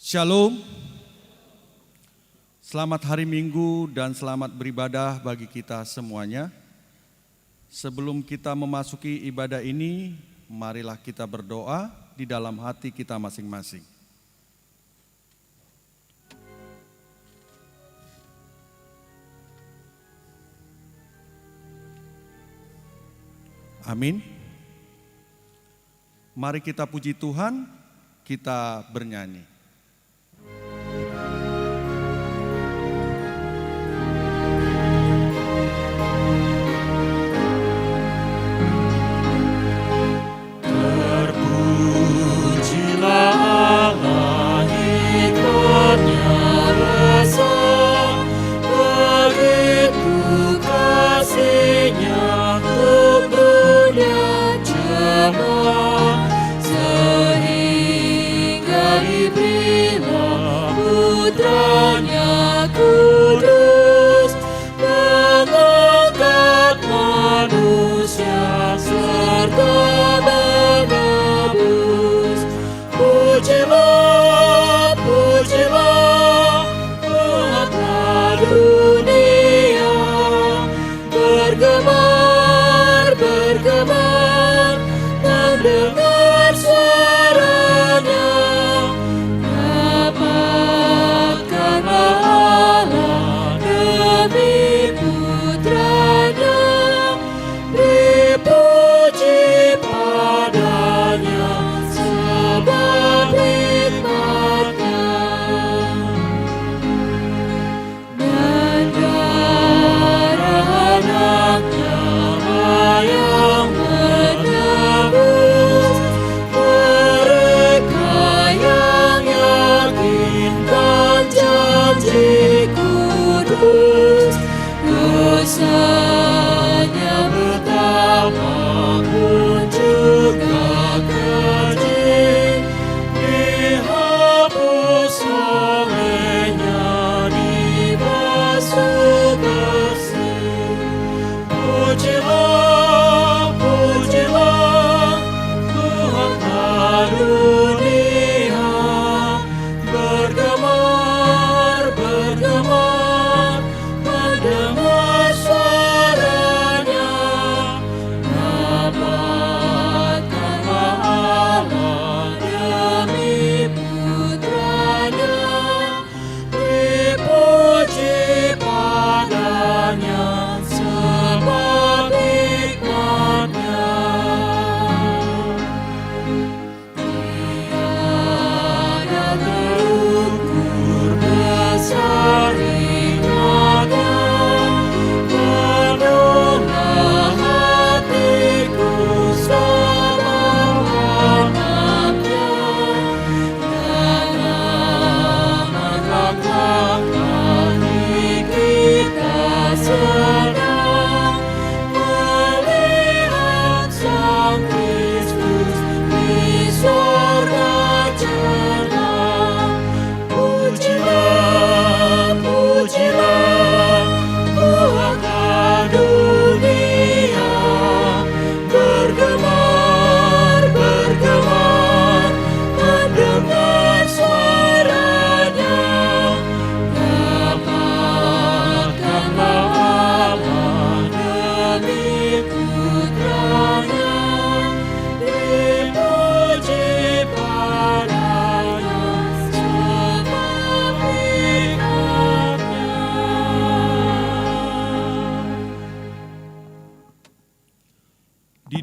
Shalom, selamat hari Minggu dan selamat beribadah bagi kita semuanya. Sebelum kita memasuki ibadah ini, marilah kita berdoa di dalam hati kita masing-masing. Amin. Mari kita puji Tuhan, kita bernyanyi.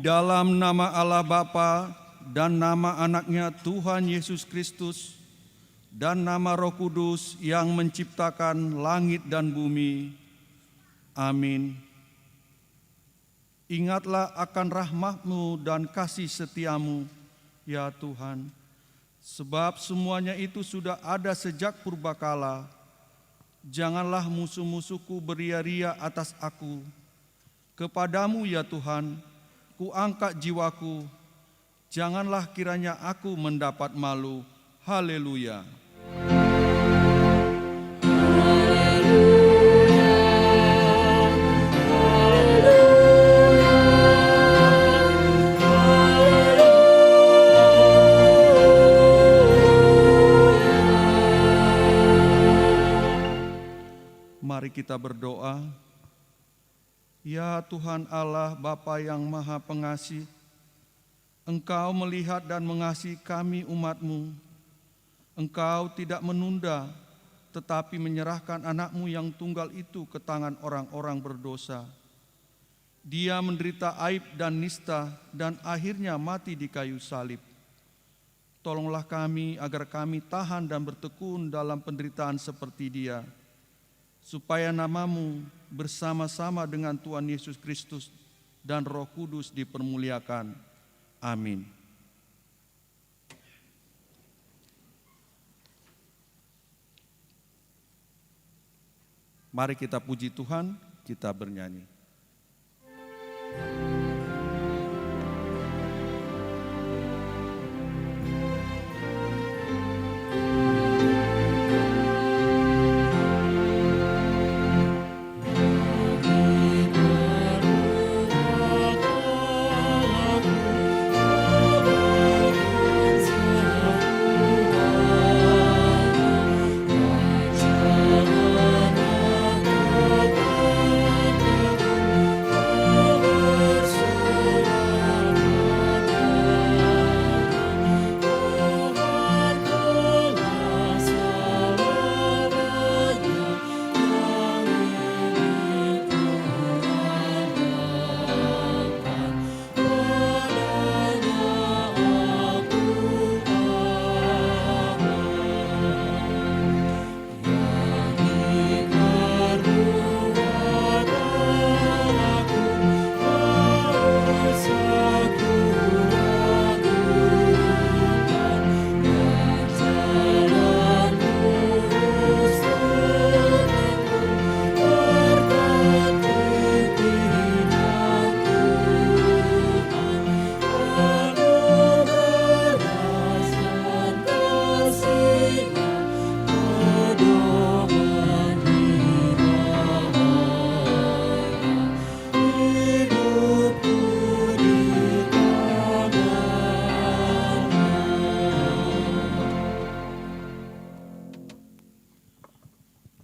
Dalam nama Allah Bapa dan nama anaknya Tuhan Yesus Kristus dan nama Roh Kudus yang menciptakan langit dan bumi. Amin. Ingatlah akan rahmat-Mu dan kasih setia-Mu, ya Tuhan, sebab semuanya itu sudah ada sejak purbakala. Janganlah musuh-musuhku beria-ria atas aku. Kepadamu, ya Tuhan, ku angkat jiwaku, janganlah kiranya aku mendapat malu. Haleluya. kita berdoa. Ya Tuhan Allah Bapa yang Maha Pengasih, Engkau melihat dan mengasihi kami umat-Mu. Engkau tidak menunda, tetapi menyerahkan anak-Mu yang tunggal itu ke tangan orang-orang berdosa. Dia menderita aib dan nista dan akhirnya mati di kayu salib. Tolonglah kami agar kami tahan dan bertekun dalam penderitaan seperti Dia, supaya nama-Mu bersama-sama dengan Tuhan Yesus Kristus dan Roh Kudus dipermuliakan. Amin. Mari kita puji Tuhan, kita bernyanyi.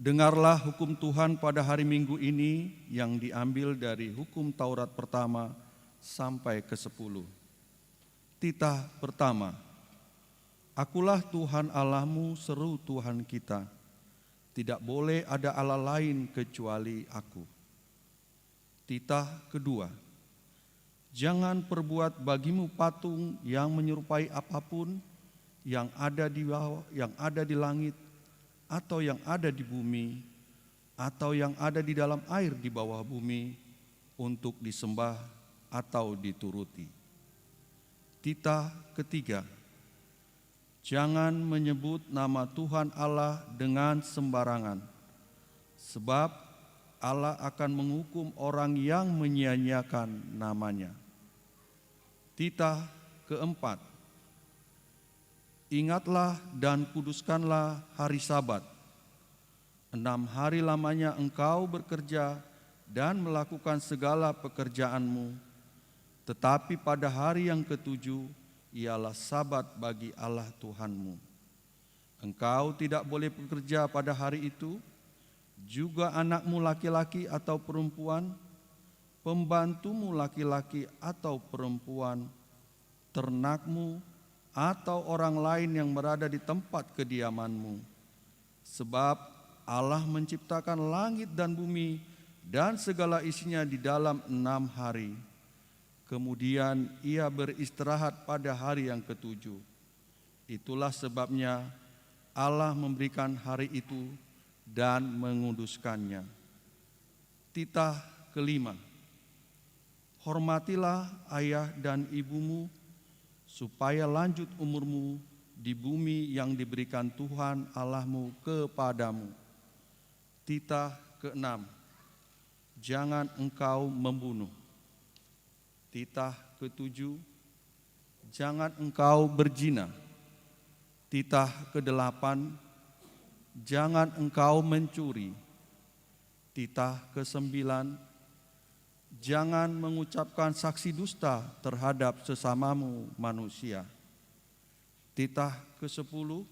Dengarlah hukum Tuhan pada hari Minggu ini yang diambil dari hukum Taurat pertama sampai ke-10. Titah pertama. Akulah Tuhan Allahmu, seru Tuhan kita. Tidak boleh ada Allah lain kecuali Aku. Titah kedua. Jangan perbuat bagimu patung yang menyerupai apapun yang ada di bawah, yang ada di langit, atau yang ada di bumi, atau yang ada di dalam air di bawah bumi, untuk disembah atau dituruti. Titah ketiga, jangan menyebut nama Tuhan Allah dengan sembarangan, sebab Allah akan menghukum orang yang menyia-nyiakan namanya. Titah keempat, ingatlah dan kuduskanlah hari Sabat. 6 hari lamanya engkau bekerja dan melakukan segala pekerjaanmu. Tetapi pada hari yang ke-7 ialah Sabat bagi Allah Tuhanmu. Engkau tidak boleh bekerja pada hari itu, juga anakmu laki-laki atau perempuan, pembantumu laki-laki atau perempuan, ternakmu, atau orang lain yang berada di tempat kediamanmu. Sebab Allah menciptakan langit dan bumi dan segala isinya di dalam 6 hari. Kemudian Ia beristirahat pada hari yang ke-7. Itulah sebabnya Allah memberikan hari itu dan menguduskannya. Titah kelima. Hormatilah ayah dan ibumu, supaya lanjut umurmu di bumi yang diberikan Tuhan Allahmu kepadamu. Titah ke-6. Jangan engkau membunuh. Titah ke-7. Jangan engkau berzina. Titah ke-8. Jangan engkau mencuri. Titah ke-9. Jangan mengucapkan saksi dusta terhadap sesamamu manusia. Titah ke-10.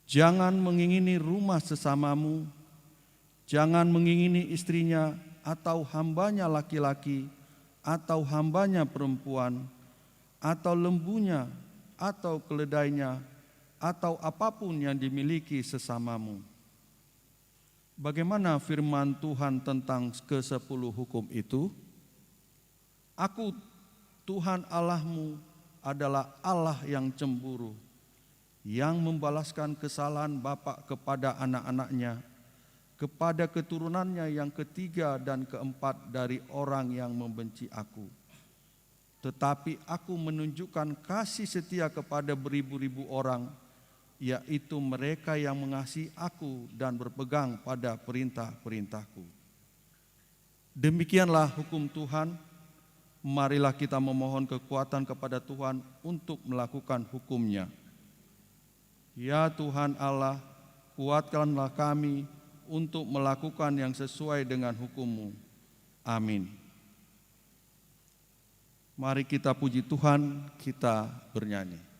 Jangan mengingini rumah sesamamu. Jangan mengingini istrinya atau hambanya laki-laki atau hambanya perempuan atau lembunya atau keledainya atau apapun yang dimiliki sesamamu. Bagaimana firman Tuhan tentang ke-10 hukum itu? Aku, Tuhan Allahmu, adalah Allah yang cemburu, yang membalaskan kesalahan bapa kepada anak-anaknya, kepada keturunannya yang ketiga dan keempat dari orang yang membenci aku. Tetapi aku menunjukkan kasih setia kepada beribu-ribu orang, yaitu mereka yang mengasihi aku dan berpegang pada perintah-perintahku. Demikianlah hukum Tuhan. Marilah kita memohon kekuatan kepada Tuhan untuk melakukan hukum-Nya. Ya Tuhan Allah, kuatkanlah kami untuk melakukan yang sesuai dengan hukum-Mu. Amin. Mari kita puji Tuhan, kita bernyanyi.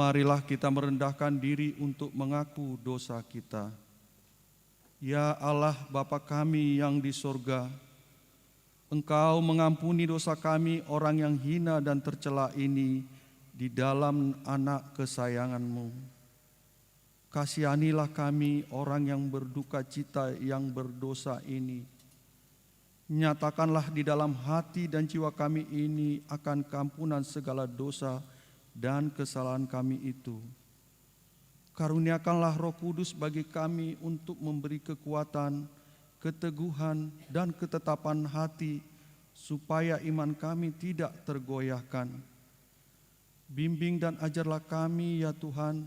Marilah kita merendahkan diri untuk mengaku dosa kita. Ya Allah Bapa kami yang di sorga, Engkau mengampuni dosa kami orang yang hina dan tercela ini di dalam anak kesayangan-Mu. Kasihanilah kami orang yang berduka cita yang berdosa ini. Nyatakanlah di dalam hati dan jiwa kami ini akan keampunan segala dosa dan kesalahan kami itu. Karuniakanlah Roh Kudus bagi kami untuk memberi kekuatan, keteguhan, dan ketetapan hati, supaya iman kami tidak tergoyahkan. Bimbing dan ajarlah kami ya Tuhan,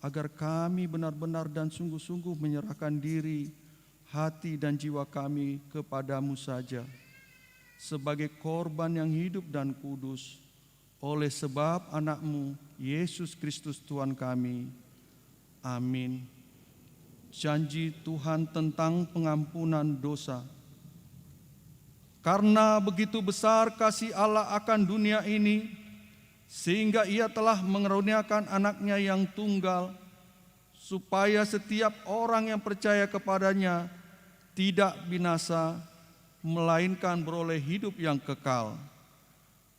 agar kami benar-benar dan sungguh-sungguh menyerahkan diri, hati dan jiwa kami kepadamu saja, sebagai korban yang hidup dan kudus, oleh sebab anak-Mu, Yesus Kristus Tuhan kami. Amin. Janji Tuhan tentang pengampunan dosa. Karena begitu besar kasih Allah akan dunia ini, sehingga Ia telah mengaruniakan anak-Nya yang tunggal, supaya setiap orang yang percaya kepadanya tidak binasa, melainkan beroleh hidup yang kekal.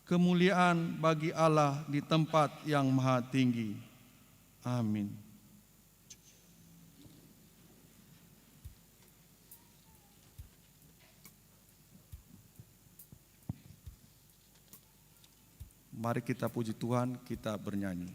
Kemuliaan bagi Allah di tempat yang maha tinggi. Amin. Mari kita puji Tuhan, kita bernyanyi.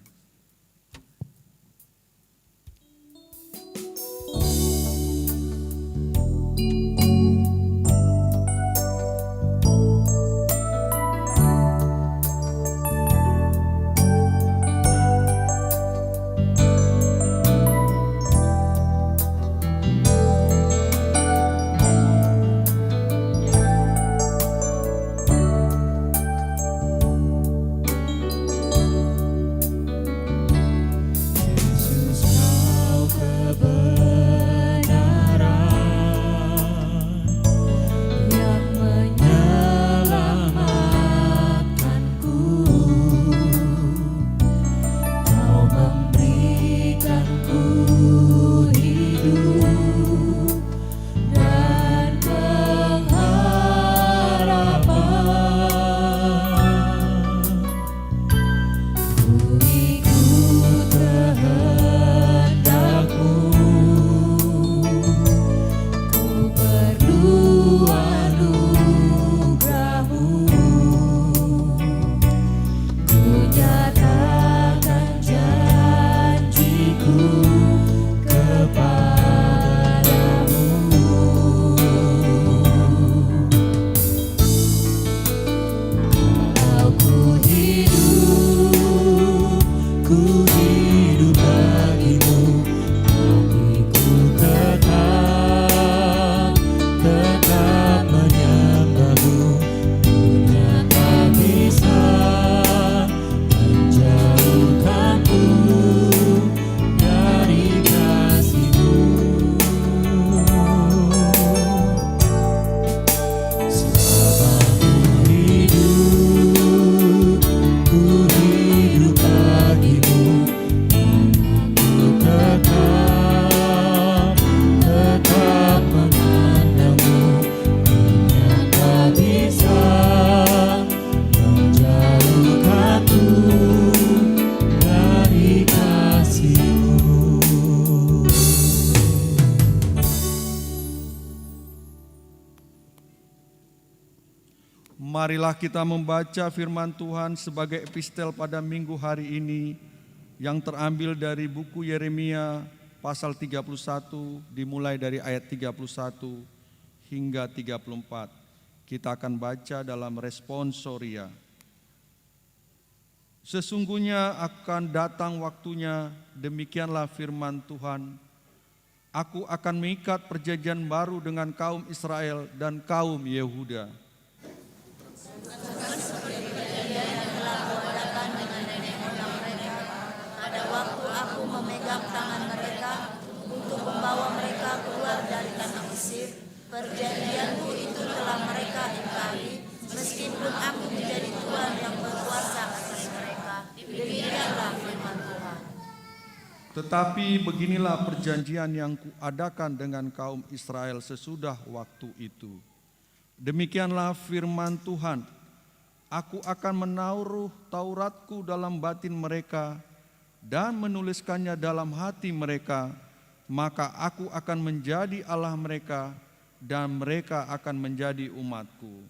Marilah kita membaca firman Tuhan sebagai epistel pada minggu hari ini yang terambil dari buku Yeremia pasal 31 dimulai dari ayat 31 hingga 34. Kita akan baca dalam responsoria. Sesungguhnya akan datang waktunya, demikianlah firman Tuhan, aku akan mengikat perjanjian baru dengan kaum Israel dan kaum Yehuda. Pada waktu aku memegang tangan mereka untuk membawa mereka keluar dari tanah Mesir, perjanjianku itu telah mereka ingkari, meskipun aku menjadi Tuhan yang berkuasa atas mereka. Demikianlah firman Tuhan. Tetapi beginilah perjanjian yang kuadakan dengan kaum Israel sesudah waktu itu. Demikianlah firman Tuhan, aku akan menaruh Tauratku dalam batin mereka dan menuliskannya dalam hati mereka, maka aku akan menjadi Allah mereka dan mereka akan menjadi umatku.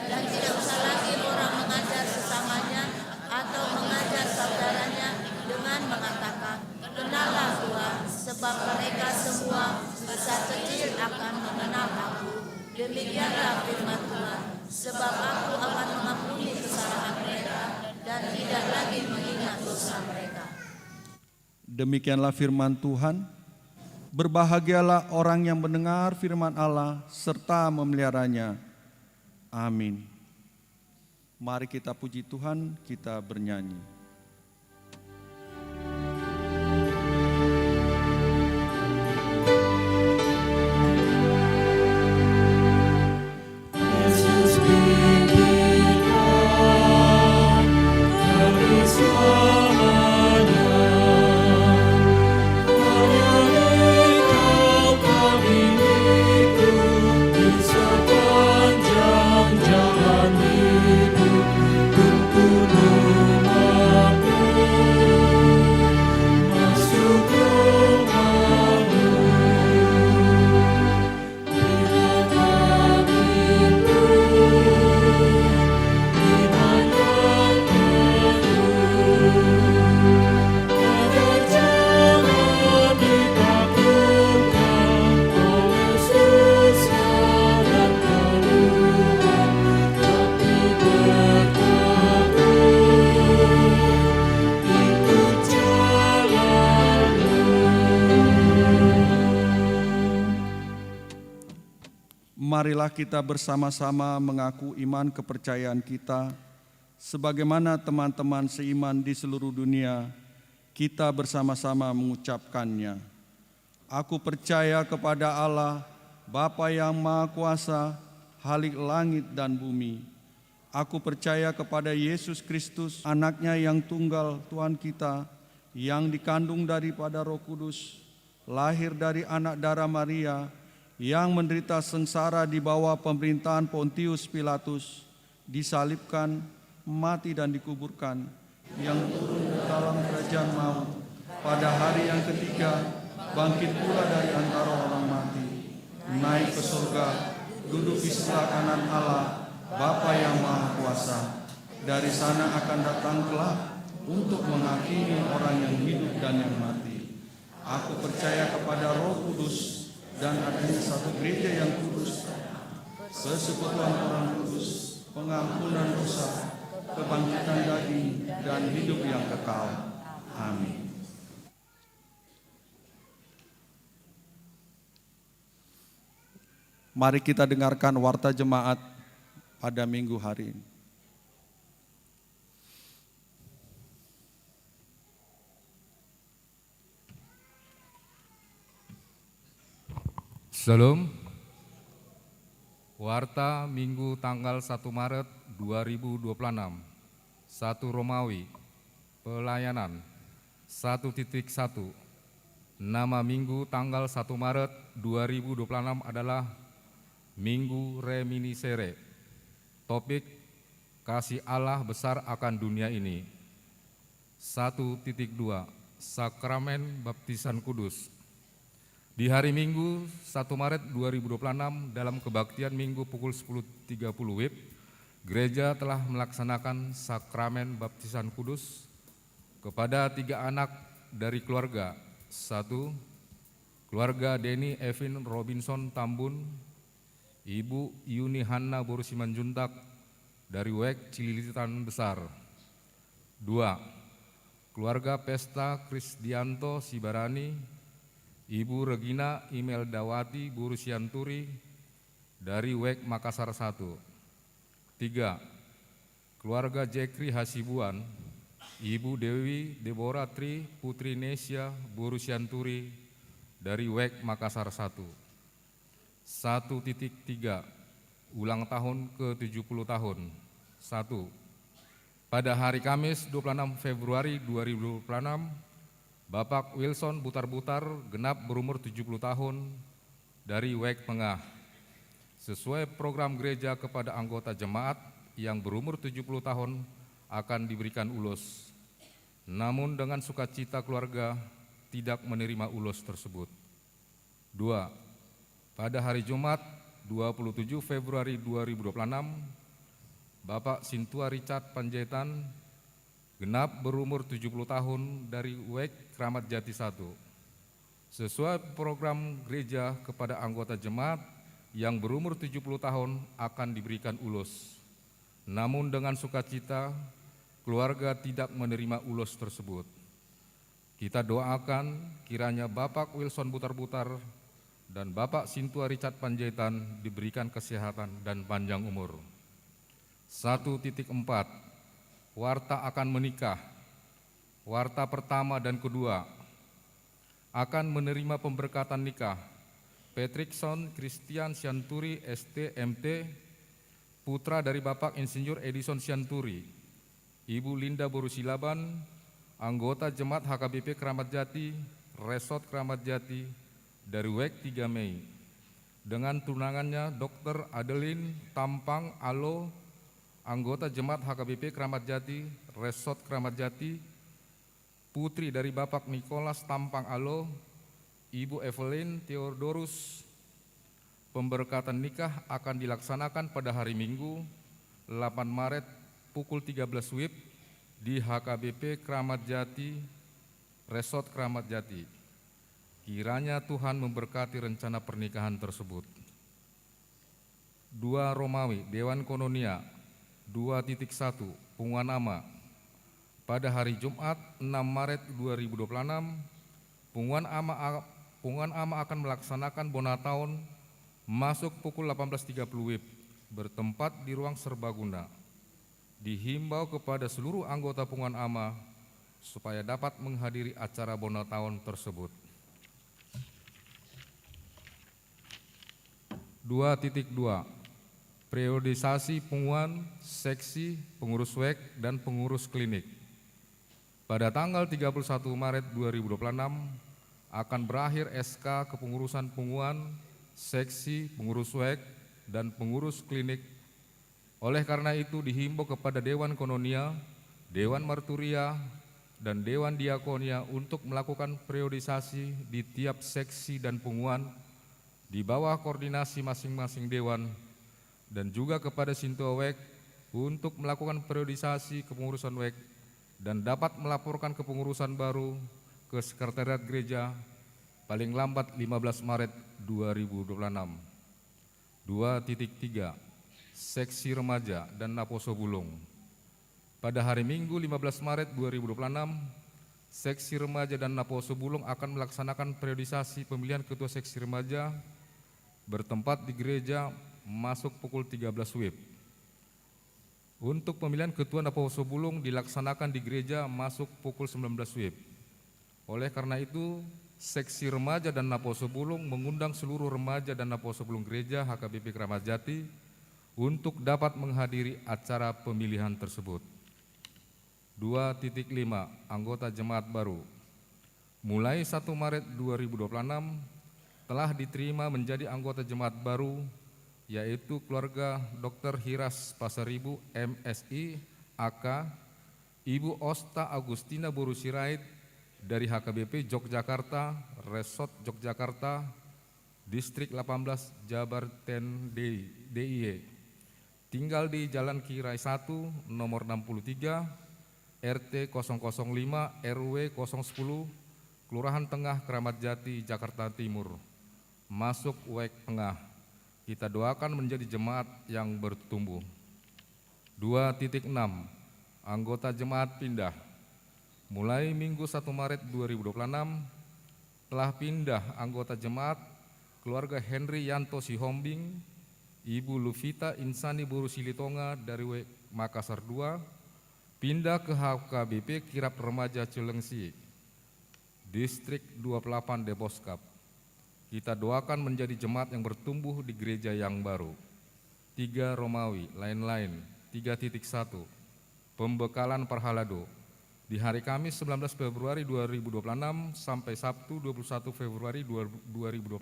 Dan tidak usah lagi orang mengajar sesamanya atau mengajar saudaranya dengan mengatakan, kenallah Tuhan, sebab mereka semua besar kecil akan mengenal aku. Demikianlah firman Tuhan, sebab aku akan mengampuni kesalahan mereka dan tidak lagi mengingat dosa mereka. Demikianlah firman Tuhan. Berbahagialah orang yang mendengar firman Allah serta memeliharanya. Amin. Mari kita puji Tuhan, kita bernyanyi. Marilah kita bersama-sama mengaku iman kepercayaan kita, sebagaimana teman-teman seiman di seluruh dunia, kita bersama-sama mengucapkannya. Aku percaya kepada Allah, Bapa yang Maha Kuasa, Khalik langit dan bumi. Aku percaya kepada Yesus Kristus, Anaknya yang tunggal Tuhan kita, yang dikandung daripada Roh Kudus, lahir dari anak darah Maria, yang menderita sengsara di bawah pemerintahan Pontius Pilatus, disalibkan, mati dan dikuburkan, yang turun ke dalam kerajaan maut, pada hari yang ketiga bangkit pula dari antara orang mati, naik ke surga, duduk di sebelah kanan Allah, Bapa yang Maha Kuasa. Dari sana akan datang kelak untuk menghakimi orang yang hidup dan yang mati. Aku percaya kepada Roh Kudus dan adanya satu gereja yang kudus, persekutuan orang kudus, pengampunan dosa, kebangkitan daging, dan hidup yang kekal. Amin. Mari kita dengarkan warta jemaat pada minggu hari ini. Shalom. Warta Minggu tanggal 1 Maret 2026. 1 Romawi. Pelayanan 1.1. Nama Minggu tanggal 1 Maret 2026 adalah Minggu Reminiscere. Topik kasih Allah besar akan dunia ini. 1.2. Sakramen Baptisan Kudus. Di hari Minggu 1 Maret 2026 dalam kebaktian Minggu pukul 10.30 WIB, gereja telah melaksanakan sakramen baptisan kudus kepada 3 anak dari keluarga. 1. Keluarga Denny Evin Robinson Tambun, Ibu Yuni Hanna Borusimanjuntak dari WEK Cililitan Besar. 2. Keluarga Pesta Krisdianto Sibarani, Ibu Regina Imeldawati Burusianturi dari WEK Makassar 1. 3. Keluarga Jekri Hasibuan, Ibu Dewi Deborah Tri Putri Nesia Burusianturi dari WEK Makassar 1. 1.3 Ulang tahun ke-70 tahun. 1. Pada hari Kamis 26 Februari 2026, Bapak Wilson Butar-Butar genap berumur 70 tahun dari WEK Pengah. Sesuai program gereja kepada anggota jemaat yang berumur 70 tahun akan diberikan ulos. Namun dengan sukacita keluarga tidak menerima ulos tersebut. 2. Pada hari Jumat 27 Februari 2026, Bapak Sintua Richard Panjaitan genap berumur 70 tahun dari WEK Kramat Jati 1. Sesuai program gereja kepada anggota jemaat yang berumur 70 tahun akan diberikan ulos. Namun dengan sukacita, keluarga tidak menerima ulos tersebut. Kita doakan kiranya Bapak Wilson Butar-Butar dan Bapak Sintua Richard Panjaitan diberikan kesehatan dan panjang umur. 1.4 Warta akan menikah. Warta pertama dan kedua akan menerima pemberkatan nikah Patrickson Christian Sianturi ST.MT, putra dari Bapak Insinyur Edison Sianturi, Ibu Linda Borusilaban, anggota Jemaat HKBP Kramat Jati, Resort Kramat Jati dari WEK 3 Mei, dengan tunangannya Dr. Adeline Tampang Alo, anggota Jemaat HKBP Kramat Jati, Resort Kramat Jati, putri dari Bapak Nicholas Tampang Alo, Ibu Evelyn Theodorus. Pemberkatan nikah akan dilaksanakan pada hari Minggu 8 Maret pukul 13 WIB di HKBP Kramat Jati, Resort Kramat Jati. Kiranya Tuhan memberkati rencana pernikahan tersebut. 2 Romawi, Dewan Kononia 2.1 Pengumuman nama. Pada hari Jumat 6 Maret 2026, pengumuman ama akan melaksanakan bona tahun masuk pukul 18.30 WIB bertempat di ruang serbaguna. Dihimbau kepada seluruh anggota pengumuman ama supaya dapat menghadiri acara bona tahun tersebut. 2.2 Periodisasi pengumuman seksi pengurus WEK dan pengurus klinik. Pada tanggal 31 Maret 2026 akan berakhir SK kepengurusan pengumuman seksi pengurus WEK dan pengurus klinik. Oleh karena itu dihimbau kepada Dewan Kononia, Dewan Marturia, dan Dewan Diakonia untuk melakukan periodisasi di tiap seksi dan pengumuman di bawah koordinasi masing-masing dewan, dan juga kepada Sintua WEK untuk melakukan periodisasi kepengurusan WEK dan dapat melaporkan kepengurusan baru ke Sekretariat Gereja paling lambat 15 Maret 2026. 2.3 Seksi Remaja dan Naposo Bulung. Pada hari Minggu 15 Maret 2026, Seksi Remaja dan Naposo Bulung akan melaksanakan periodisasi pemilihan Ketua Seksi Remaja bertempat di gereja masuk pukul 13 WIB. Untuk pemilihan Ketua Naposo Bulung dilaksanakan di gereja masuk pukul 19 WIB. Oleh karena itu, Seksi Remaja dan Naposo Bulung mengundang seluruh remaja dan Naposo Bulung Gereja HKBP Kramat Jati untuk dapat menghadiri acara pemilihan tersebut. 2.5 Anggota Jemaat Baru. Mulai 1 Maret 2026 telah diterima menjadi anggota jemaat baru, yaitu keluarga Dr. Hiras Pasaribu MSI AK, Ibu Osta Agustina Borusirait dari HKBP Yogyakarta Resort Yogyakarta, Distrik 18, Jabar 10 DIY. Tinggal di Jalan Kirai 1, nomor 63, RT 005, RW 010, Kelurahan Tengah, Kramat Jati, Jakarta Timur. Masuk WEK Tengah. Kita doakan menjadi jemaat yang bertumbuh. 2.6. Anggota jemaat pindah. Mulai Minggu 1 Maret 2026 telah pindah anggota jemaat keluarga Henry Yanto Sihombing, Ibu Luvita Insani Buru Silitonga dari WEK Makassar 2, pindah ke HKBP Kirap Remaja Cilengsi, Distrik 28 Deboskap. Kita doakan menjadi jemaat yang bertumbuh di gereja yang baru. 3 Romawi, lain-lain. 3.1. Pembekalan Perhalado. Di hari Kamis 19 Februari 2026 sampai Sabtu 21 Februari 2026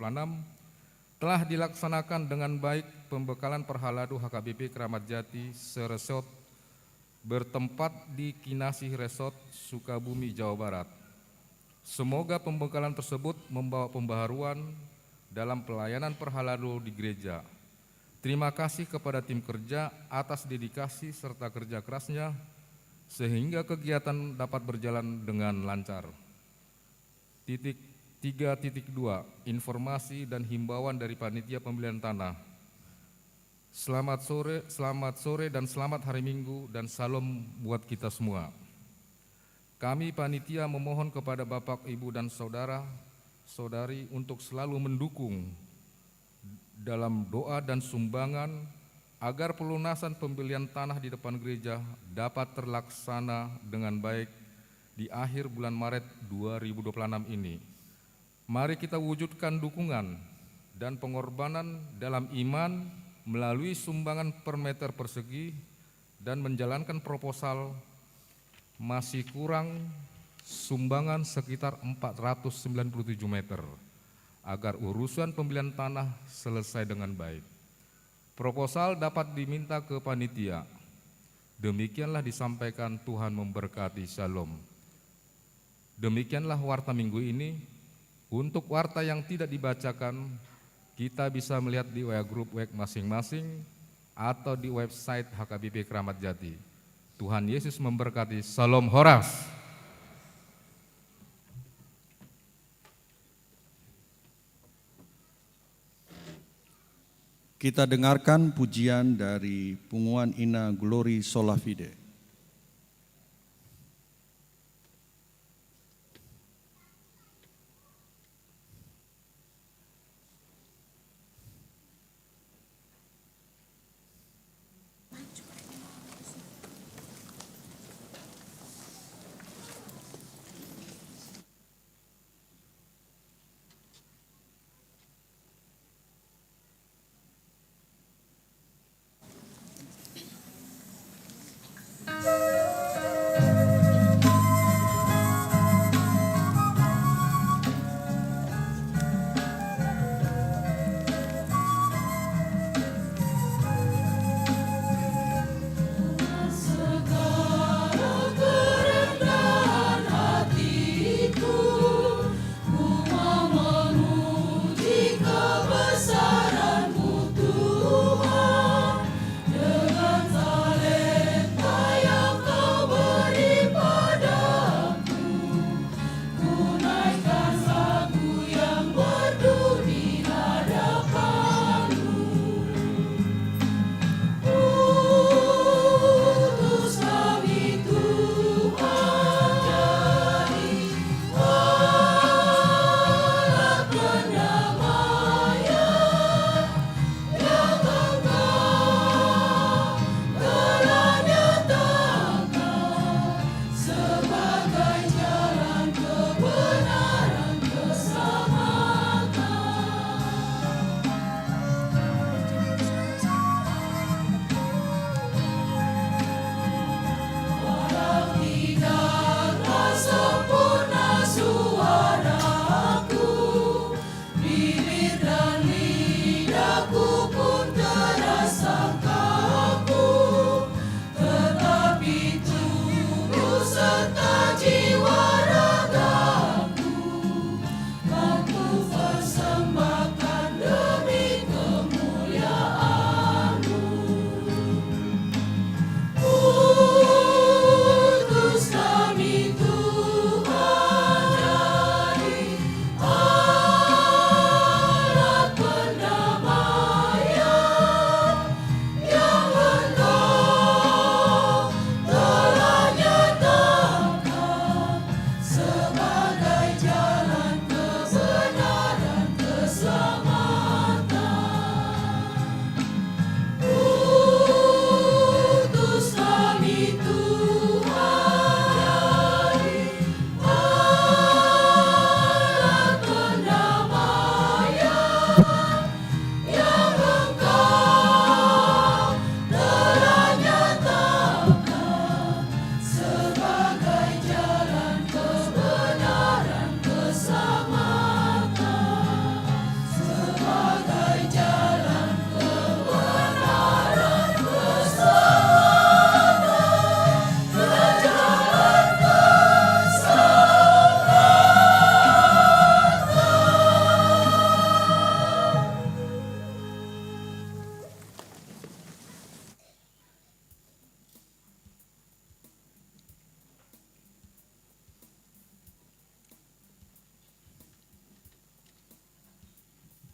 telah dilaksanakan dengan baik pembekalan Perhalado HKBP Kramat Jati Seresort bertempat di Kinasih Resort, Sukabumi, Jawa Barat. Semoga pembekalan tersebut membawa pembaharuan dalam pelayanan Perhalado di gereja. Terima kasih kepada tim kerja atas dedikasi serta kerja kerasnya sehingga kegiatan dapat berjalan dengan lancar. 3.2. Informasi dan himbauan dari Panitia Pembelian Tanah. Selamat sore dan selamat hari Minggu dan salam buat kita semua. Kami panitia memohon kepada Bapak, Ibu, dan saudara-saudari untuk selalu mendukung dalam doa dan sumbangan agar pelunasan pembelian tanah di depan gereja dapat terlaksana dengan baik di akhir bulan Maret 2026 ini. Mari kita wujudkan dukungan dan pengorbanan dalam iman melalui sumbangan per meter persegi dan menjalankan proposal. Masih kurang sumbangan sekitar 497 meter agar urusan pembelian tanah selesai dengan baik. Proposal dapat diminta ke panitia. Demikianlah disampaikan, Tuhan memberkati. Shalom. Demikianlah warta minggu ini. Untuk warta yang tidak dibacakan, kita bisa melihat di WA Group WEK masing-masing atau di website HKBP Kramat Jati. Tuhan Yesus memberkati. Salam Horas. Kita dengarkan pujian dari Punguan Ina Glory Sola Fide.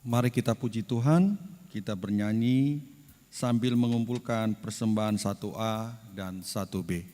Mari kita puji Tuhan, kita bernyanyi sambil mengumpulkan persembahan 1A dan 1B.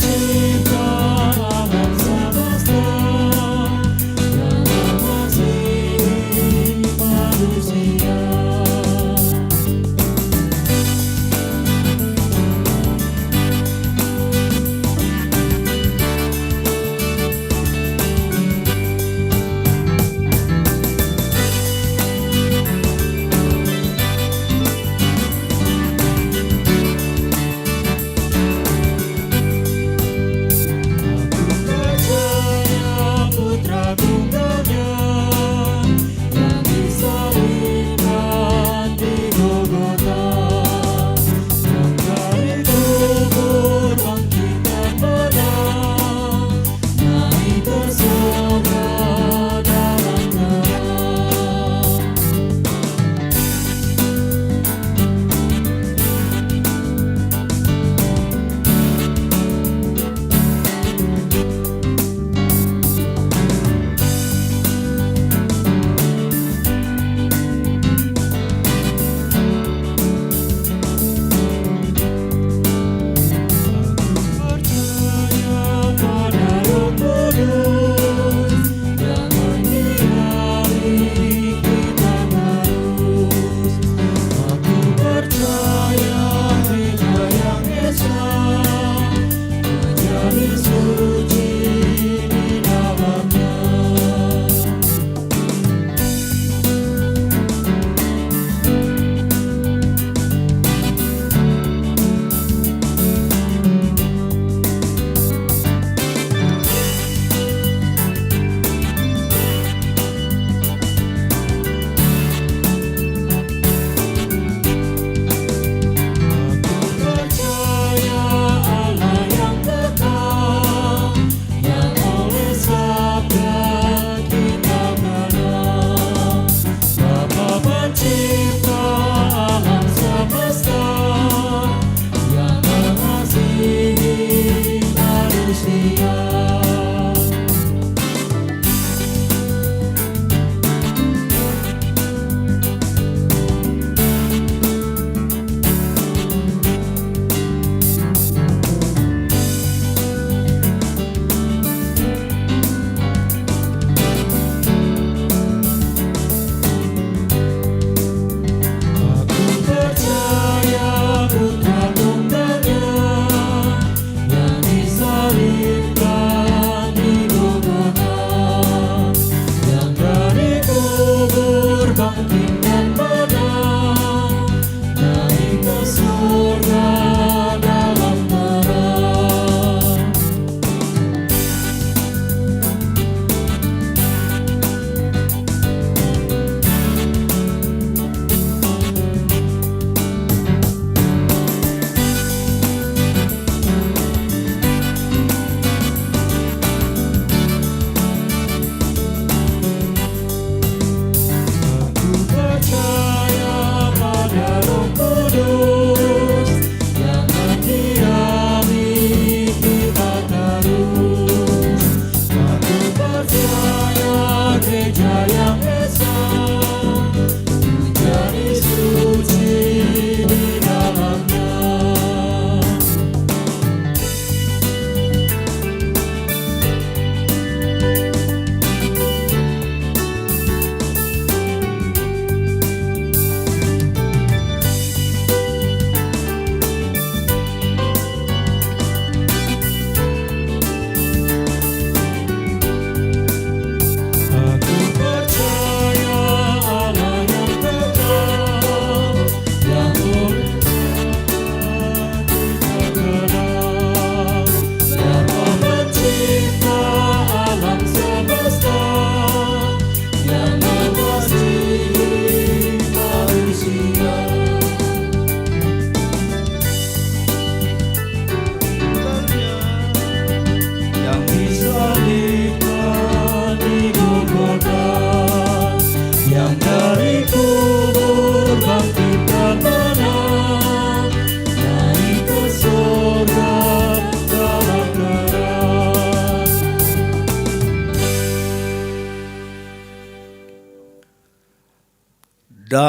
Cinta alam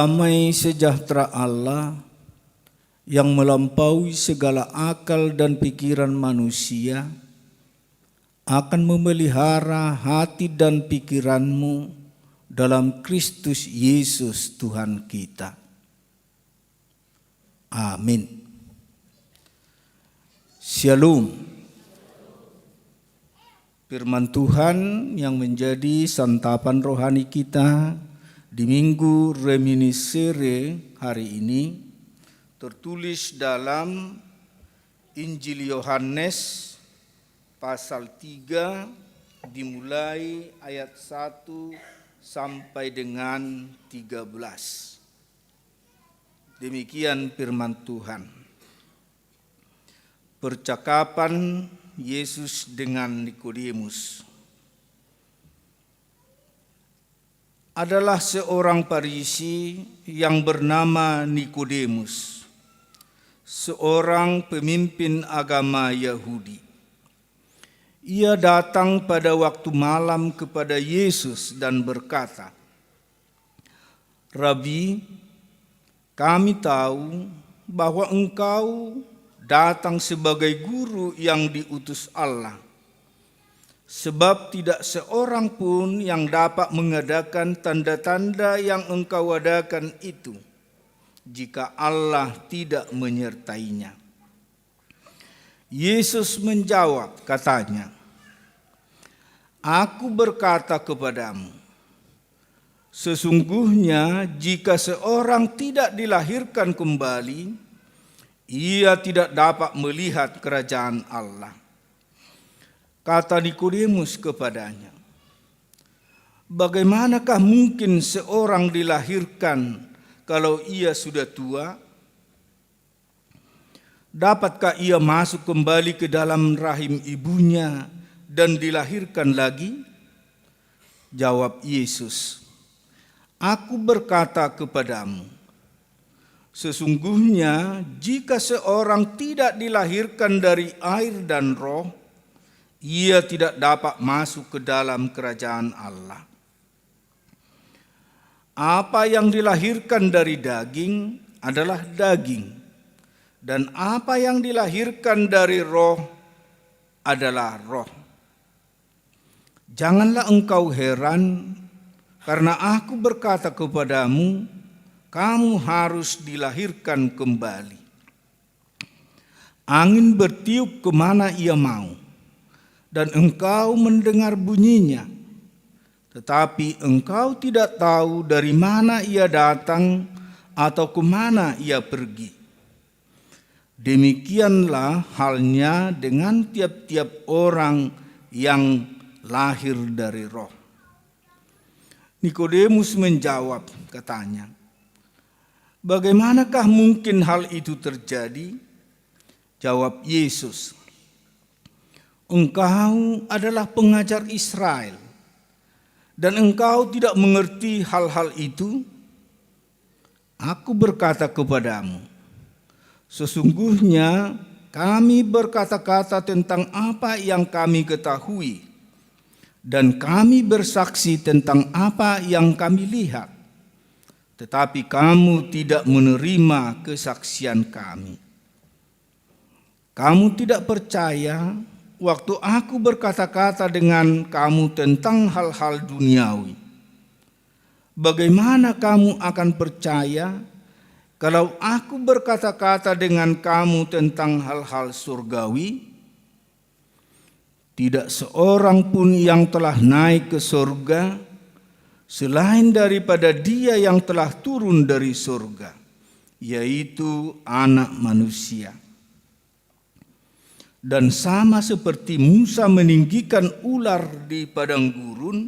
Damai sejahtera Allah yang melampaui segala akal dan pikiran manusia akan memelihara hati dan pikiranmu dalam Kristus Yesus Tuhan kita. Amin. Shalom. Firman Tuhan yang menjadi santapan rohani kita di Minggu Reminiscere hari ini tertulis dalam Injil Yohanes pasal 3 dimulai ayat 1 sampai dengan 13. Demikian firman Tuhan. Percakapan Yesus dengan Nikodemus. Adalah seorang Farisi yang bernama Nikodemus, seorang pemimpin agama Yahudi. Ia datang pada waktu malam kepada Yesus dan berkata, "Rabi, kami tahu bahwa Engkau datang sebagai guru yang diutus Allah. Sebab tidak seorang pun yang dapat mengadakan tanda-tanda yang Engkau adakan itu, jika Allah tidak menyertainya." Yesus menjawab, katanya, "Aku berkata kepadamu, sesungguhnya jika seorang tidak dilahirkan kembali, ia tidak dapat melihat kerajaan Allah." Kata Nikodemus kepadanya, "Bagaimanakah mungkin seorang dilahirkan kalau ia sudah tua? Dapatkah ia masuk kembali ke dalam rahim ibunya dan dilahirkan lagi?" Jawab Yesus, "Aku berkata kepadamu, sesungguhnya jika seorang tidak dilahirkan dari air dan roh, ia tidak dapat masuk ke dalam kerajaan Allah. Apa yang dilahirkan dari daging adalah daging, dan apa yang dilahirkan dari roh adalah roh. Janganlah engkau heran, karena aku berkata kepadamu, kamu harus dilahirkan kembali. Angin bertiup kemana ia mau, dan engkau mendengar bunyinya, tetapi engkau tidak tahu dari mana ia datang atau kemana ia pergi. Demikianlah halnya dengan tiap-tiap orang yang lahir dari roh." Nikodemus menjawab, katanya, "Bagaimanakah mungkin hal itu terjadi?" Jawab Yesus, "Engkau adalah pengajar Israel, dan engkau tidak mengerti hal-hal itu? Aku berkata kepadamu, sesungguhnya kami berkata-kata tentang apa yang kami ketahui, dan kami bersaksi tentang apa yang kami lihat, tetapi kamu tidak menerima kesaksian kami. Kamu tidak percaya waktu aku berkata-kata dengan kamu tentang hal-hal duniawi. Bagaimana kamu akan percaya kalau aku berkata-kata dengan kamu tentang hal-hal surgawi? Tidak seorang pun yang telah naik ke surga selain daripada Dia yang telah turun dari surga, yaitu Anak Manusia. Dan sama seperti Musa meninggikan ular di padang gurun,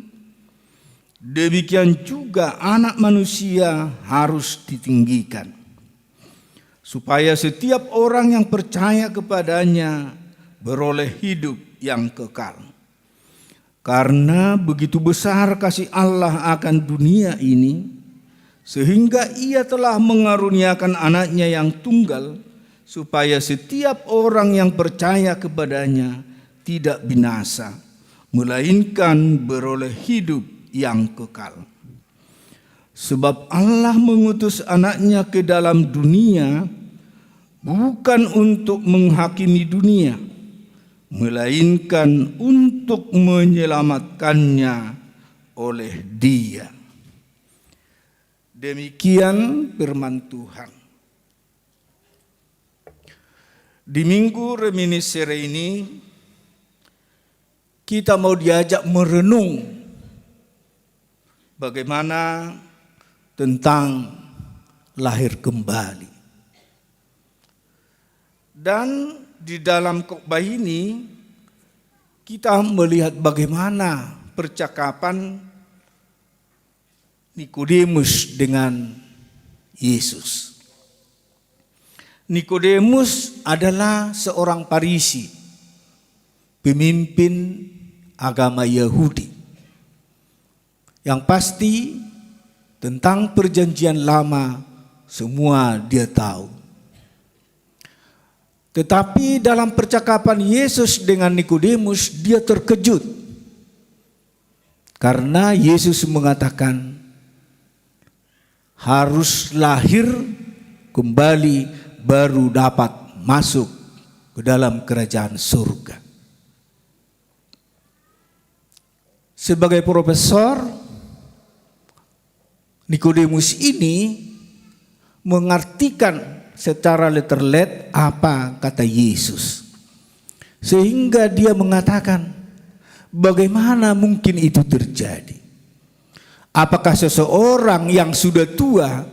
demikian juga Anak Manusia harus ditinggikan, supaya setiap orang yang percaya kepadanya beroleh hidup yang kekal. Karena begitu besar kasih Allah akan dunia ini, sehingga Ia telah mengaruniakan Anaknya yang tunggal, supaya setiap orang yang percaya kepadanya tidak binasa, melainkan beroleh hidup yang kekal. Sebab Allah mengutus anaknya ke dalam dunia bukan untuk menghakimi dunia, melainkan untuk menyelamatkannya oleh Dia. Demikian firman Tuhan. Di minggu reminiscere ini kita mau diajak merenung bagaimana tentang lahir kembali. Dan di dalam khotbah ini kita melihat bagaimana percakapan Nikodemus dengan Yesus. Nikodemus adalah seorang Farisi, pemimpin agama Yahudi. Yang pasti tentang perjanjian lama semua dia tahu. Tetapi dalam percakapan Yesus dengan Nikodemus, dia terkejut. Karena Yesus mengatakan harus lahir kembali baru dapat masuk ke dalam kerajaan surga. Sebagai profesor, Nikodemus ini mengartikan secara letterlet apa kata Yesus. Sehingga dia mengatakan, bagaimana mungkin itu terjadi? Apakah seseorang yang sudah tua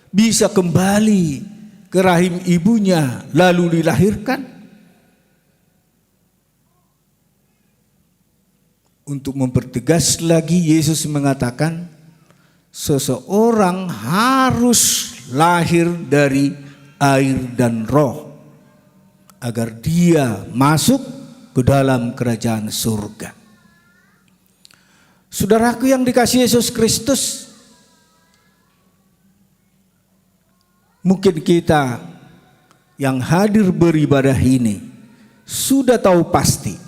bisa kembali ke rahim ibunya lalu dilahirkan? Untuk mempertegas lagi, Yesus mengatakan, seseorang harus lahir dari air dan roh agar dia masuk ke dalam kerajaan surga. Saudaraku yang dikasihi Yesus Kristus, mungkin kita yang hadir beribadah ini sudah tahu pasti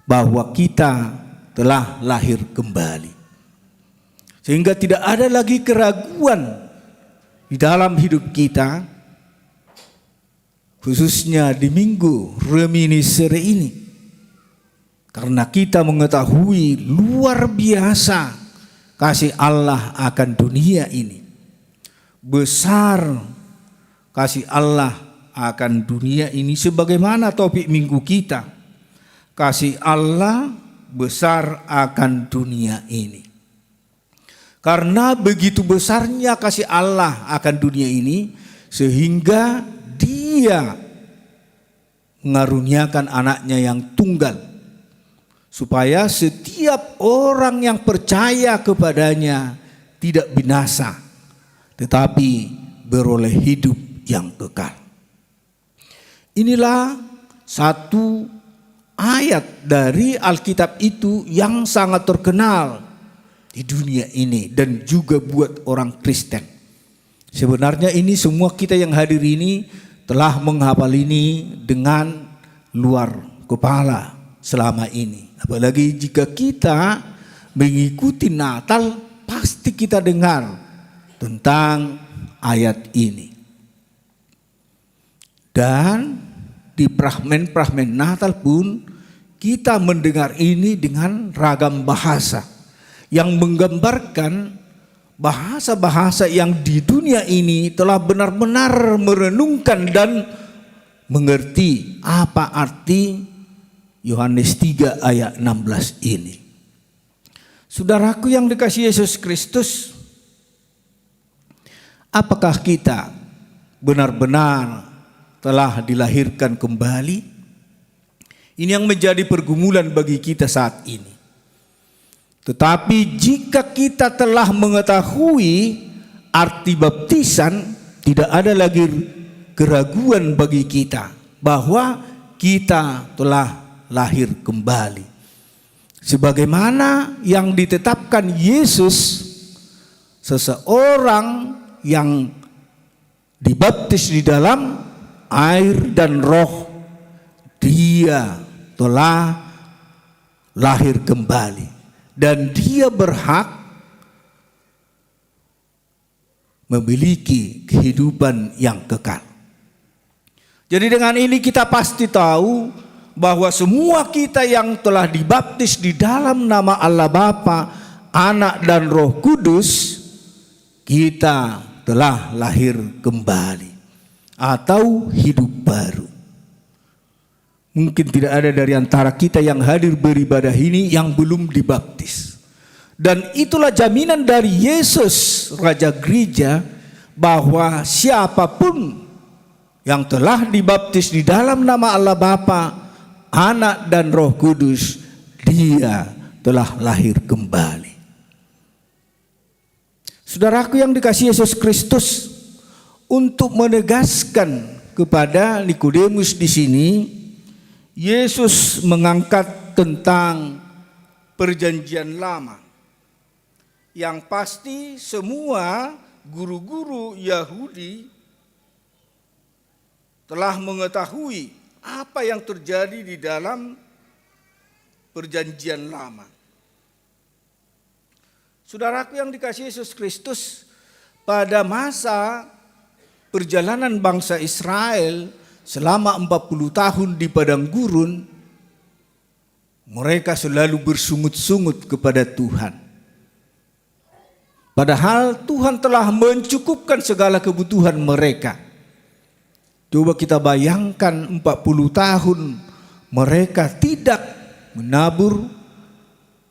bahwa kita telah lahir kembali. Sehingga tidak ada lagi keraguan di dalam hidup kita, khususnya di minggu reminiscere ini. Karena kita mengetahui luar biasa kasih Allah akan dunia ini. Besar kasih Allah akan dunia ini, sebagaimana topik minggu kita. Kasih Allah besar akan dunia ini. Karena begitu besarnya kasih Allah akan dunia ini, sehingga Dia mengaruniakan anaknya yang tunggal, supaya setiap orang yang percaya kepadanya tidak binasa, tetapi beroleh hidup yang kekal. Inilah satu ayat dari Alkitab itu yang sangat terkenal di dunia ini dan juga buat orang Kristen. Sebenarnya ini semua kita yang hadir ini telah menghafal ini dengan luar kepala selama ini. Apalagi jika kita mengikuti Natal, pasti kita dengar tentang ayat ini. Dan di prahmen Natal pun kita mendengar ini dengan ragam bahasa yang menggambarkan bahasa-bahasa yang di dunia ini telah benar-benar merenungkan dan mengerti apa arti Yohanes 3 ayat 16 ini. Saudaraku yang dikasihi Yesus Kristus, apakah kita benar-benar telah dilahirkan kembali? Ini yang menjadi pergumulan bagi kita saat ini. Tetapi jika kita telah mengetahui arti baptisan, tidak ada lagi keraguan bagi kita bahwa kita telah lahir kembali. Sebagaimana yang ditetapkan Yesus, seseorang yang dibaptis di dalam air dan roh, dia telah lahir kembali. Dan dia berhak memiliki kehidupan yang kekal. Jadi dengan ini kita pasti tahu bahwa semua kita yang telah dibaptis di dalam nama Allah Bapa, Anak dan Roh Kudus, kita telah lahir kembali atau hidup baru. Mungkin tidak ada dari antara kita yang hadir beribadah ini yang belum dibaptis. Dan itulah jaminan dari Yesus, Raja Gereja, bahwa siapapun yang telah dibaptis di dalam nama Allah Bapa, Anak dan Roh Kudus, dia telah lahir kembali. Saudaraku yang dikasihi Yesus Kristus, untuk menegaskan kepada Nikodemus di sini, Yesus mengangkat tentang perjanjian lama. Yang pasti semua guru-guru Yahudi telah mengetahui apa yang terjadi di dalam perjanjian lama. Saudaraku yang dikasihi Yesus Kristus, pada masa perjalanan bangsa Israel selama 40 tahun di padang gurun, mereka selalu bersungut-sungut kepada Tuhan. Padahal Tuhan telah mencukupkan segala kebutuhan mereka. Coba kita bayangkan 40 tahun mereka tidak menabur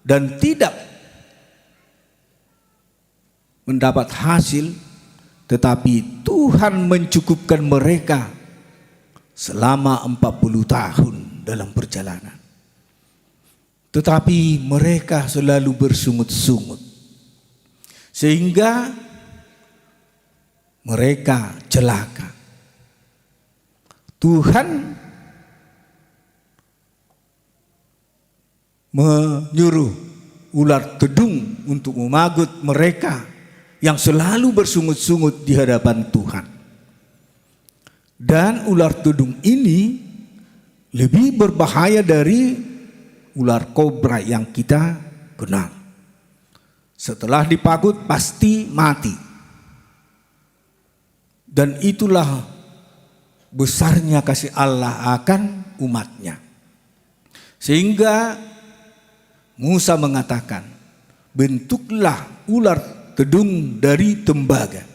dan tidak mendapat hasil, tetapi Tuhan mencukupkan mereka selama 40 tahun dalam perjalanan. Tetapi mereka selalu bersungut-sungut, sehingga mereka celaka. Tuhan menyuruh ular tedung untuk memagut mereka yang selalu bersungut-sungut di hadapan Tuhan. Dan ular tedung ini lebih berbahaya dari ular kobra yang kita kenal. Setelah dipagut pasti mati. Dan itulah besarnya kasih Allah akan umatnya. Sehingga Musa mengatakan, bentuklah ular tedung dari tembaga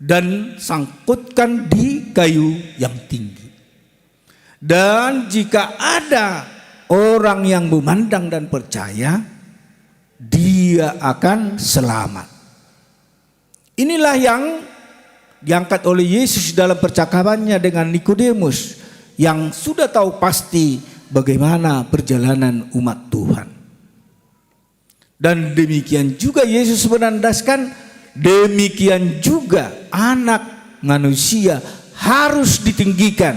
dan sangkutkan di kayu yang tinggi. Dan jika ada orang yang memandang dan percaya, dia akan selamat. Inilah yang diangkat oleh Yesus dalam percakapannya dengan Nikodemus yang sudah tahu pasti bagaimana perjalanan umat Tuhan. Dan demikian juga Yesus menandaskan, demikian juga anak manusia harus ditinggikan,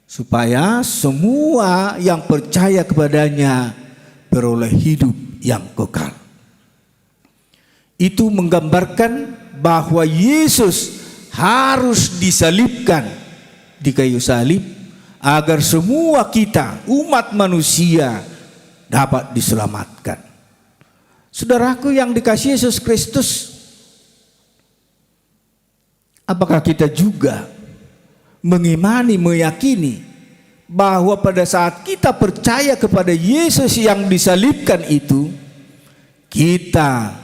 supaya semua yang percaya kepadanya beroleh hidup yang kekal. Itu menggambarkan bahwa Yesus harus disalibkan di kayu salib agar semua kita, umat manusia, dapat diselamatkan. Saudaraku yang dikasihi Yesus Kristus, apakah kita juga mengimani, meyakini bahwa pada saat kita percaya kepada Yesus yang disalibkan itu, kita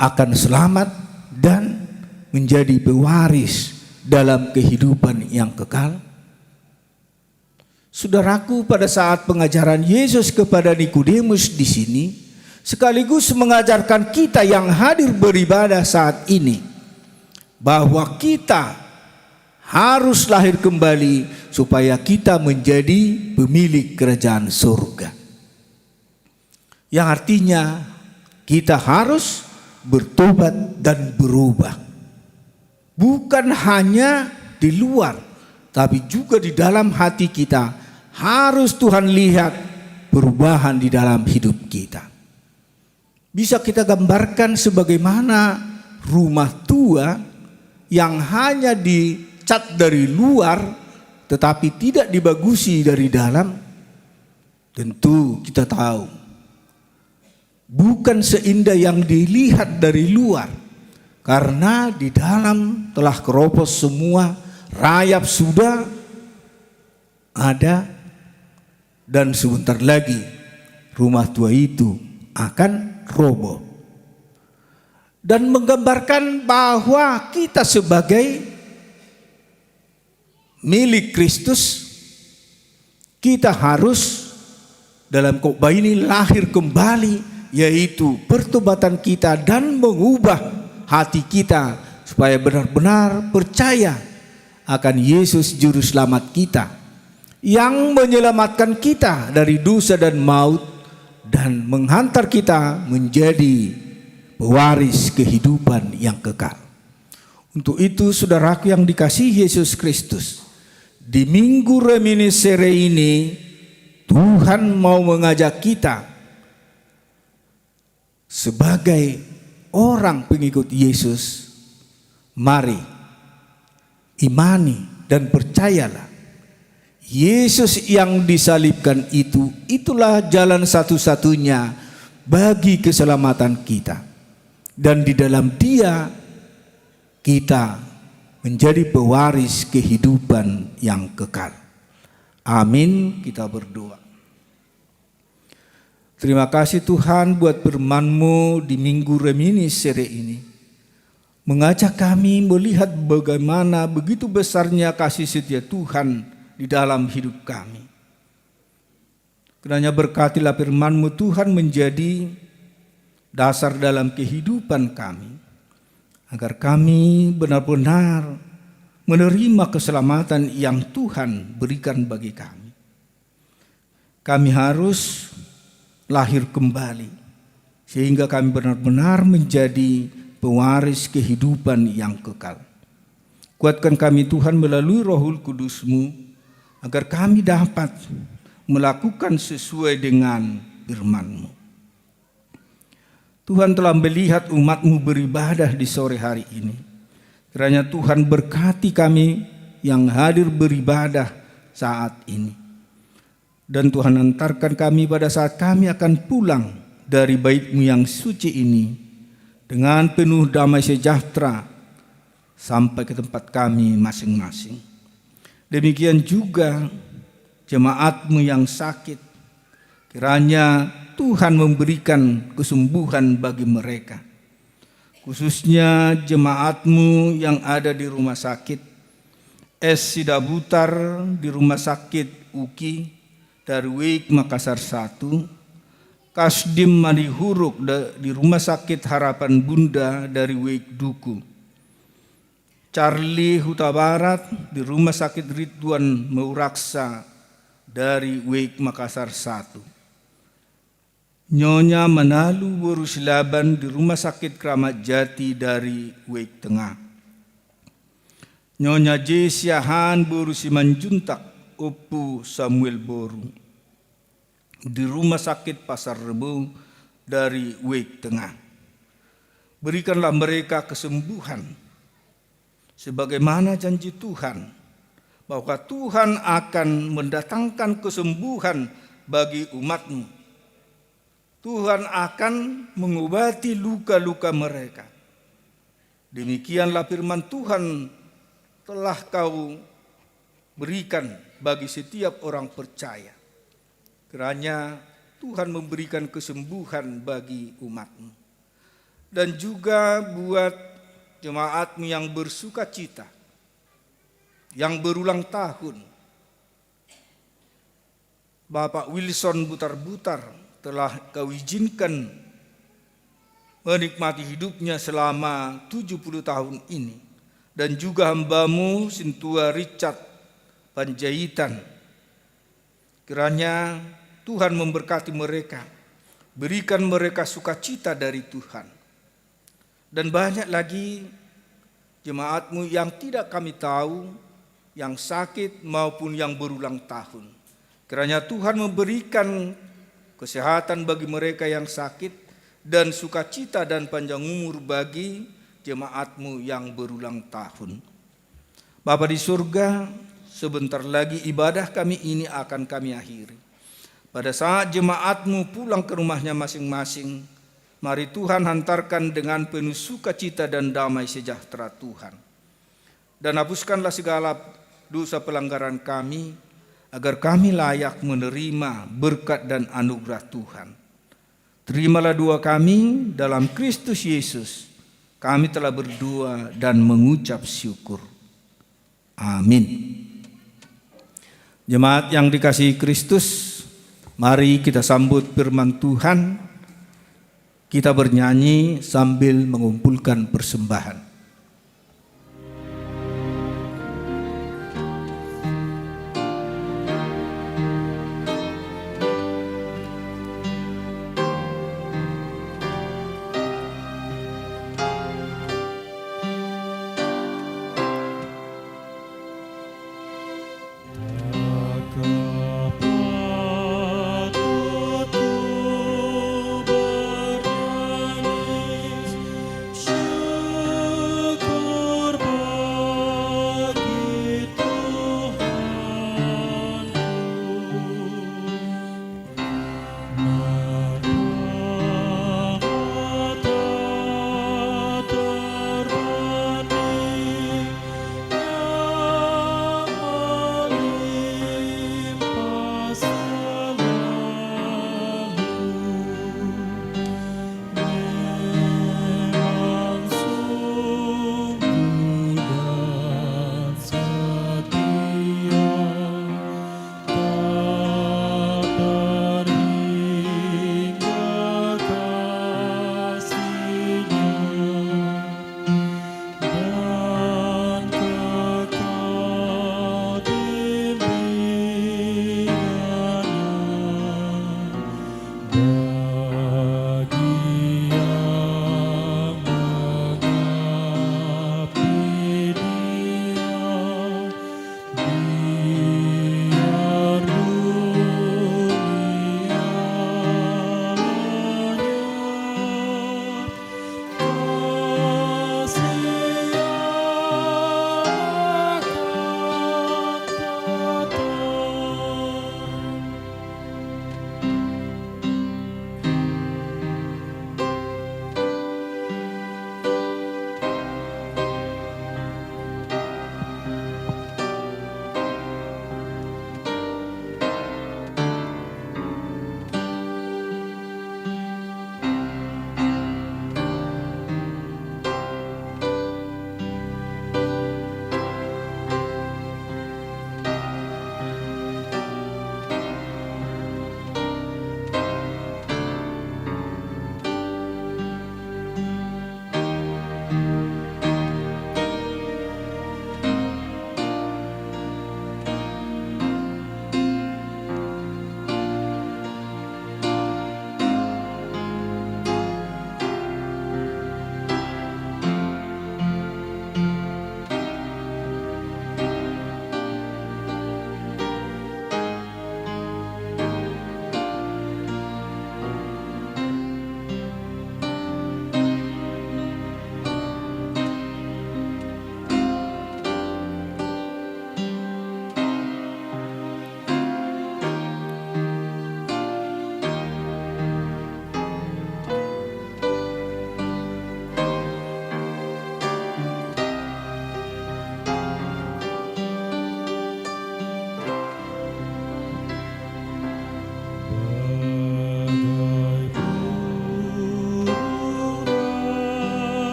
akan selamat dan menjadi pewaris dalam kehidupan yang kekal? Saudaraku, pada saat pengajaran Yesus kepada Nikodemus di sini sekaligus mengajarkan kita yang hadir beribadah saat ini bahwa kita harus lahir kembali supaya kita menjadi pemilik kerajaan surga. Yang artinya kita harus bertobat dan berubah. Bukan hanya di luar, tapi juga di dalam hati kita harus Tuhan lihat perubahan di dalam hidup kita. Bisa kita gambarkan sebagaimana rumah tua yang hanya dicat dari luar tetapi tidak dibagusi dari dalam. Tentu kita tahu bukan seindah yang dilihat dari luar. Karena di dalam telah keropos semua, rayap sudah ada, dan sebentar lagi rumah tua itu akan roboh. Dan menggambarkan bahwa kita sebagai milik Kristus, kita harus dalam khotbah ini lahir kembali, yaitu pertobatan kita dan mengubah hati kita supaya benar-benar percaya akan Yesus Juru Selamat kita yang menyelamatkan kita dari dosa dan maut dan menghantar kita menjadi pewaris kehidupan yang kekal. Untuk itu, saudaraku yang dikasihi Yesus Kristus, di Minggu Reminiscere ini Tuhan mau mengajak kita sebagai orang pengikut Yesus, mari imani dan percayalah Yesus yang disalibkan itulah jalan satu-satunya bagi keselamatan kita. Dan di dalam Dia kita menjadi pewaris kehidupan yang kekal. Amin. Kita berdoa. Terima kasih Tuhan buat firman-Mu di Minggu Reminiscere ini. Mengajak kami melihat bagaimana begitu besarnya kasih setia Tuhan di dalam hidup kami. Kiranya berkatilah firman-Mu Tuhan menjadi dasar dalam kehidupan kami, agar kami benar-benar menerima keselamatan yang Tuhan berikan bagi kami. Kami harus lahir kembali, sehingga kami benar-benar menjadi pewaris kehidupan yang kekal. Kuatkan kami Tuhan melalui Roh Kudus-Mu, agar kami dapat melakukan sesuai dengan firman-Mu. Tuhan telah melihat umat-Mu beribadah di sore hari ini. Kiranya Tuhan berkati kami yang hadir beribadah saat ini. Dan Tuhan antarkan kami pada saat kami akan pulang dari bait-Mu yang suci ini dengan penuh damai sejahtera sampai ke tempat kami masing-masing. Demikian juga jemaat-Mu yang sakit, kiranya Tuhan memberikan kesembuhan bagi mereka. Khususnya jemaat-Mu yang ada di rumah sakit S. Sidabutar di rumah sakit UKI dari WIK Makassar 1, Kasdim Madihuruk di rumah sakit Harapan Bunda dari WIK Duku, Charlie Huta Barat di rumah sakit Ridwan Mauraksa dari WIK Makassar 1, Nyonya Manalu Borusilaban di Rumah Sakit Kramat Jati dari WIK Tengah, Nyonya Jesiahan Borusimanjuntak Opu Samuel Boru di Rumah Sakit Pasar Rebo dari WIK Tengah. Berikanlah mereka kesembuhan sebagaimana janji Tuhan, bahwa Tuhan akan mendatangkan kesembuhan bagi umat-Mu. Tuhan akan mengobati luka-luka mereka. Demikianlah firman Tuhan telah Kau berikan bagi setiap orang percaya. Kiranya Tuhan memberikan kesembuhan bagi umat-Mu. Dan juga buat jemaat-Mu yang bersuka cita, yang berulang tahun. Bapak Wilson Butar-Butar telah Kau izinkan menikmati hidupnya selama 70 tahun ini. Dan juga hamba-Mu Sintua Richard Panjaitan. Kiranya Tuhan memberkati mereka, berikan mereka sukacita dari Tuhan. Dan banyak lagi jemaat-Mu yang tidak kami tahu, yang sakit maupun yang berulang tahun. Kiranya Tuhan memberikan kesehatan bagi mereka yang sakit dan sukacita dan panjang umur bagi jemaat-Mu yang berulang tahun. Bapa di surga, sebentar lagi ibadah kami ini akan kami akhiri. Pada saat jemaat-Mu pulang ke rumahnya masing-masing, Mari Tuhan hantarkan dengan penuh sukacita dan damai sejahtera Tuhan. Dan hapuskanlah segala dosa pelanggaran kami, agar kami layak menerima berkat dan anugerah Tuhan. Terimalah doa kami dalam Kristus Yesus. Kami telah berdoa dan mengucap syukur. Amin. Jemaat yang dikasihi Kristus, mari kita sambut firman Tuhan. Kita bernyanyi sambil mengumpulkan persembahan. Syukur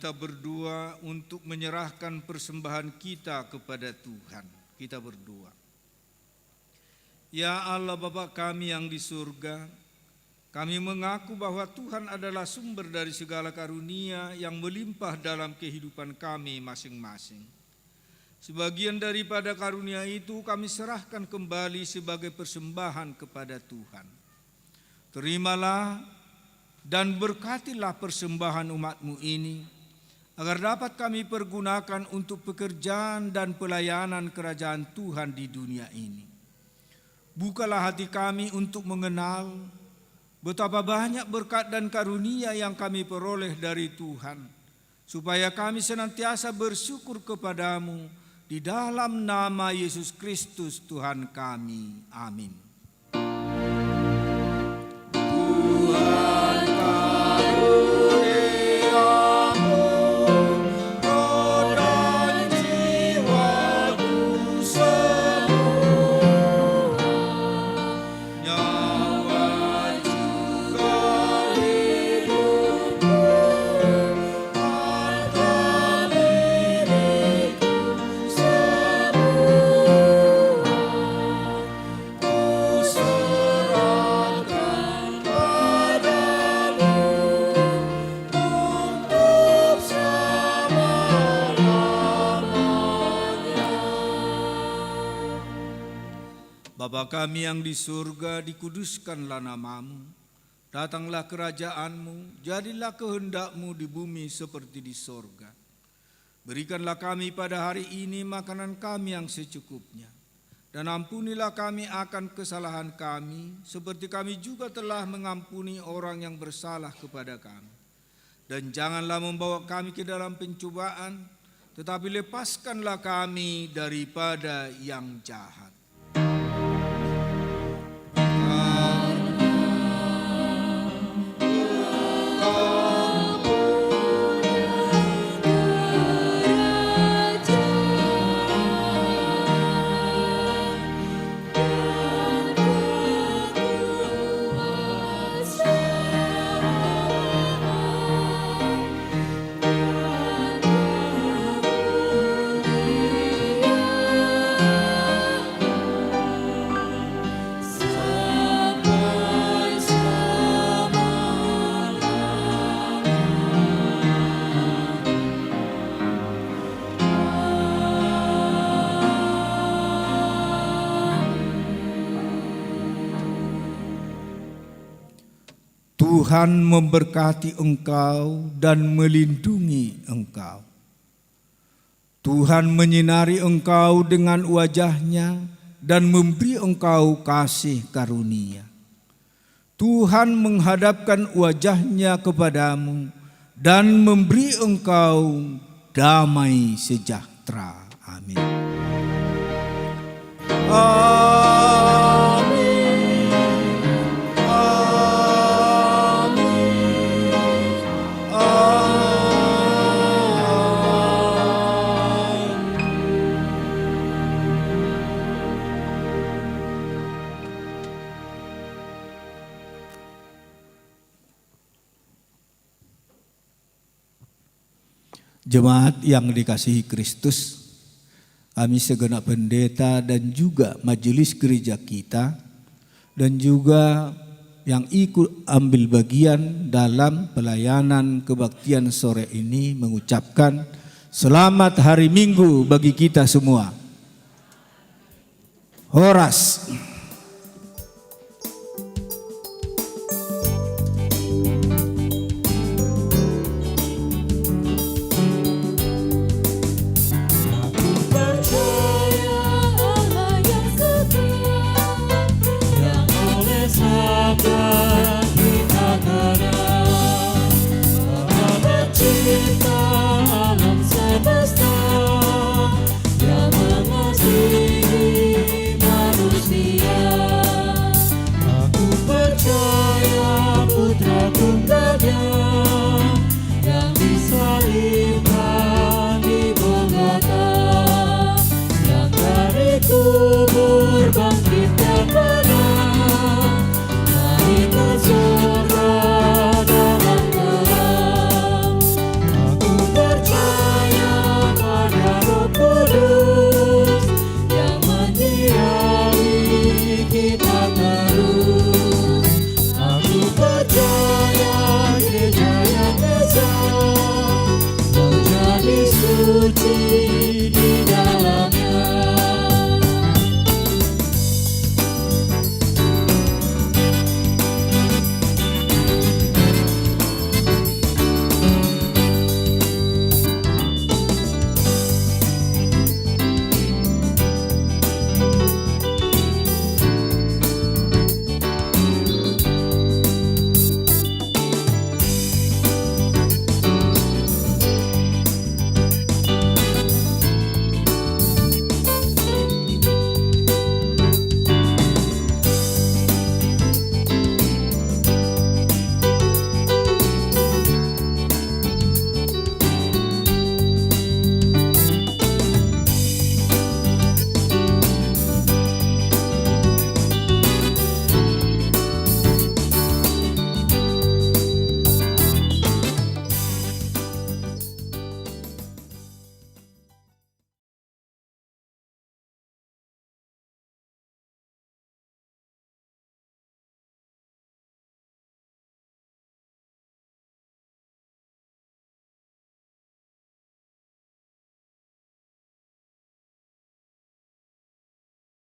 kita berdoa untuk menyerahkan persembahan kita kepada Tuhan. Kita berdoa. Ya Allah Bapa kami yang di surga, kami mengaku bahwa Tuhan adalah sumber dari segala karunia yang melimpah dalam kehidupan kami masing-masing. Sebagian daripada karunia itu kami serahkan kembali sebagai persembahan kepada Tuhan. Terimalah dan berkatilah persembahan umat-Mu ini, agar dapat kami pergunakan untuk pekerjaan dan pelayanan kerajaan Tuhan di dunia ini. Bukalah hati kami untuk mengenal betapa banyak berkat dan karunia yang kami peroleh dari Tuhan, supaya kami senantiasa bersyukur kepadamu di dalam nama Yesus Kristus Tuhan kami. Amin. Bapa kami yang di surga, dikuduskanlah nama-Mu. Datanglah kerajaan-Mu, jadilah kehendak-Mu di bumi seperti di sorga. Berikanlah kami pada hari ini makanan kami yang secukupnya. Dan ampunilah kami akan kesalahan kami, seperti kami juga telah mengampuni orang yang bersalah kepada kami. Dan janganlah membawa kami ke dalam pencobaan, tetapi lepaskanlah kami daripada yang jahat. Tuhan memberkati engkau dan melindungi engkau. Tuhan menyinari engkau dengan wajah-Nya dan memberi engkau kasih karunia. Tuhan menghadapkan wajah-Nya kepadamu dan memberi engkau damai sejahtera. Amin. Jemaat yang dikasihi Kristus, kami segenap pendeta dan juga majelis gereja kita dan juga yang ikut ambil bagian dalam pelayanan kebaktian sore ini mengucapkan selamat hari Minggu bagi kita semua. Horas.